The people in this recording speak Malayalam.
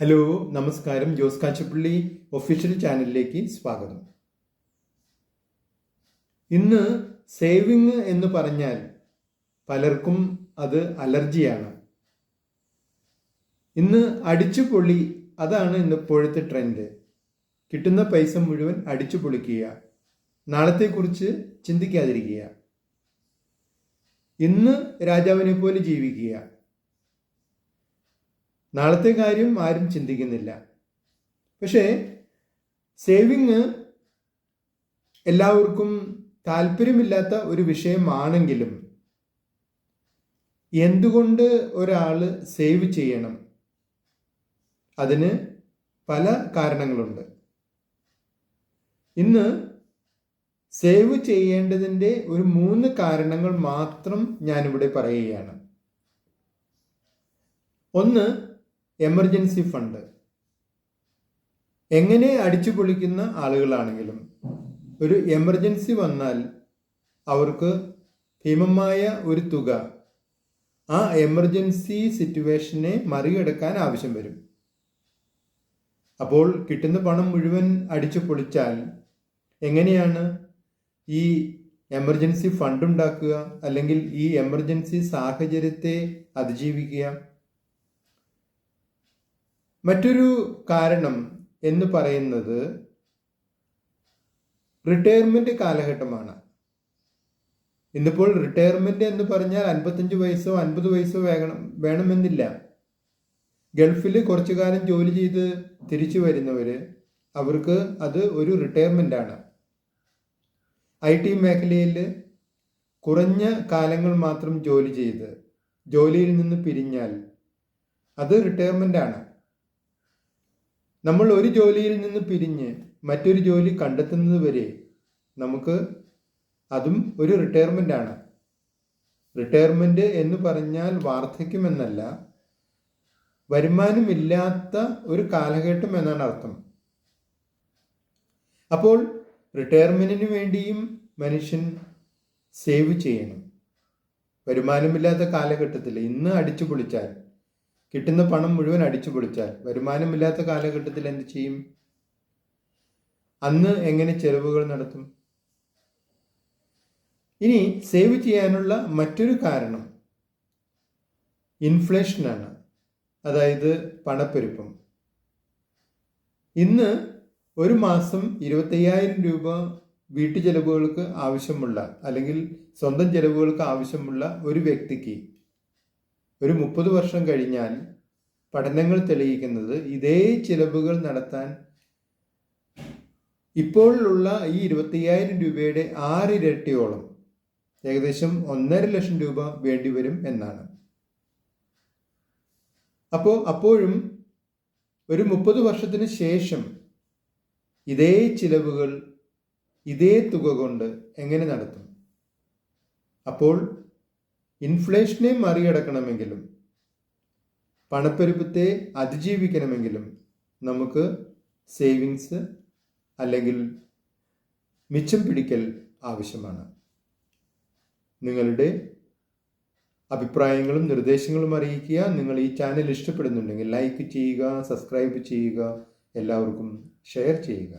ഹലോ, നമസ്കാരം. ജോസ് കാച്ചപ്പള്ളി ഒഫീഷ്യൽ ചാനലിലേക്ക് സ്വാഗതം. ഇന്ന് സേവിങ് എന്ന് പറഞ്ഞാൽ പലർക്കും അത് അലർജിയാണ്. ഇന്ന് അടിച്ചുപൊളി, അതാണ് ഇപ്പോഴത്തെ ട്രെൻഡ്. കിട്ടുന്ന പൈസ മുഴുവൻ അടിച്ചു പൊളിക്കുക, നാളത്തെക്കുറിച്ച് ചിന്തിക്കാതിരിക്കുക, ഇന്ന് രാജാവിനെ പോലെ ജീവിക്കുക. നാളത്തെ കാര്യം ആരും ചിന്തിക്കുന്നില്ല. പക്ഷേ സേവിങ് എല്ലാവർക്കും താല്പര്യമില്ലാത്ത ഒരു വിഷയമാണെങ്കിലും എന്തുകൊണ്ട് ഒരാൾ സേവ് ചെയ്യണം? അതിന് പല കാരണങ്ങളുണ്ട്. ഇന്ന് സേവ് ചെയ്യേണ്ടതിൻ്റെ ഒരു 3 കാരണങ്ങൾ മാത്രം ഞാനിവിടെ പറയുകയാണ്. ഒന്ന്, എമർജൻസി ഫണ്ട്. എങ്ങനെ അടിച്ചു പൊളിക്കുന്ന ആളുകളാണെങ്കിലും ഒരു എമർജൻസി വന്നാൽ അവർക്ക് ഭീമമായ ഒരു തുക ആ എമർജൻസി സിറ്റുവേഷനെ മറികടക്കാൻ ആവശ്യം വരും. അപ്പോൾ കിട്ടുന്ന പണം മുഴുവൻ അടിച്ചു പൊളിച്ചാൽ എങ്ങനെയാണ് ഈ എമർജൻസി ഫണ്ട് ഉണ്ടാക്കുക, അല്ലെങ്കിൽ ഈ എമർജൻസി സാഹചര്യത്തെ അതിജീവിക്കുക? മറ്റൊരു കാരണം എന്ന് പറയുന്നത് റിട്ടയർമെന്റ് കാലഘട്ടമാണ്. ഇന്നിപ്പോൾ റിട്ടയർമെന്റ് എന്ന് പറഞ്ഞാൽ 55 വയസ്സോ 50 വയസ്സോ വേണമെന്നില്ല. ഗൾഫിൽ കുറച്ചു കാലം ജോലി ചെയ്ത് തിരിച്ചു വരുന്നവര്, അവർക്ക് അത് ഒരു റിട്ടയർമെന്റ് ആണ്. IT മേഖലയിൽ കുറഞ്ഞ കാലങ്ങൾ മാത്രം ജോലി ചെയ്ത് ജോലിയിൽ നിന്ന് പിരിഞ്ഞാൽ അത് റിട്ടയർമെന്റ് ആണ്. നമ്മൾ ഒരു ജോലിയിൽ നിന്ന് പിരിഞ്ഞ് മറ്റൊരു ജോലി കണ്ടെത്തുന്നത് വരെ നമുക്ക് അതും ഒരു റിട്ടയർമെന്റ് ആണ്. റിട്ടയർമെന്റ് എന്ന് പറഞ്ഞാൽ വാർദ്ധക്യം എന്നല്ല, വരുമാനമില്ലാത്ത ഒരു കാലഘട്ടം എന്നാണ് അർത്ഥം. അപ്പോൾ റിട്ടയർമെന്റിന് വേണ്ടിയും മനുഷ്യൻ സേവ് ചെയ്യണം. വരുമാനമില്ലാത്ത കാലഘട്ടത്തിൽ ഇന്ന് അടിച്ചു പൊളിച്ചാൽ, കിട്ടുന്ന പണം മുഴുവൻ അടിച്ചു പൊളിച്ചാൽ, വരുമാനമില്ലാത്ത കാലഘട്ടത്തിൽ എന്ത് ചെയ്യും? അന്ന് എങ്ങനെ ചെലവുകൾ നടത്തും? ഇനി സേവ് ചെയ്യാനുള്ള മറ്റൊരു കാരണം ഇൻഫ്ലേഷനാണ്, അതായത് പണപ്പെരുപ്പം. ഇന്ന് ഒരു മാസം 25,000 രൂപ വീട്ടു ചെലവുകൾക്ക് ആവശ്യമുള്ള, അല്ലെങ്കിൽ സ്വന്തം ചെലവുകൾക്ക് ആവശ്യമുള്ള ഒരു വ്യക്തിക്ക് ഒരു 30 വർഷം കഴിഞ്ഞാൽ പഠനങ്ങൾ തെളിയിക്കുന്നത് ഇതേ ചിലവുകൾ നടത്താൻ ഇപ്പോഴുള്ള ഈ 25,000 രൂപയുടെ 6 ഇരട്ടിയോളം, ഏകദേശം 1.5 ലക്ഷം രൂപ വേണ്ടിവരും എന്നാണ്. അപ്പോഴും ഒരു 30 വർഷത്തിന് ശേഷം ഇതേ ചിലവുകൾ ഇതേ തുക കൊണ്ട് എങ്ങനെ നടത്തും? അപ്പോൾ ഇൻഫ്ലേഷനെ മറികടക്കണമെങ്കിലും പണപ്പെരുപ്പത്തെ അതിജീവിക്കണമെങ്കിലും നമുക്ക് സേവിങ്സ് അല്ലെങ്കിൽ മിച്ചം പിടിക്കൽ ആവശ്യമാണ്. നിങ്ങളുടെ അഭിപ്രായങ്ങളും നിർദ്ദേശങ്ങളും അറിയിക്കുക. നിങ്ങൾ ഈ ചാനൽ ഇഷ്ടപ്പെടുന്നുണ്ടെങ്കിൽ ലൈക്ക് ചെയ്യുക, സബ്സ്ക്രൈബ് ചെയ്യുക, എല്ലാവർക്കും ഷെയർ ചെയ്യുക.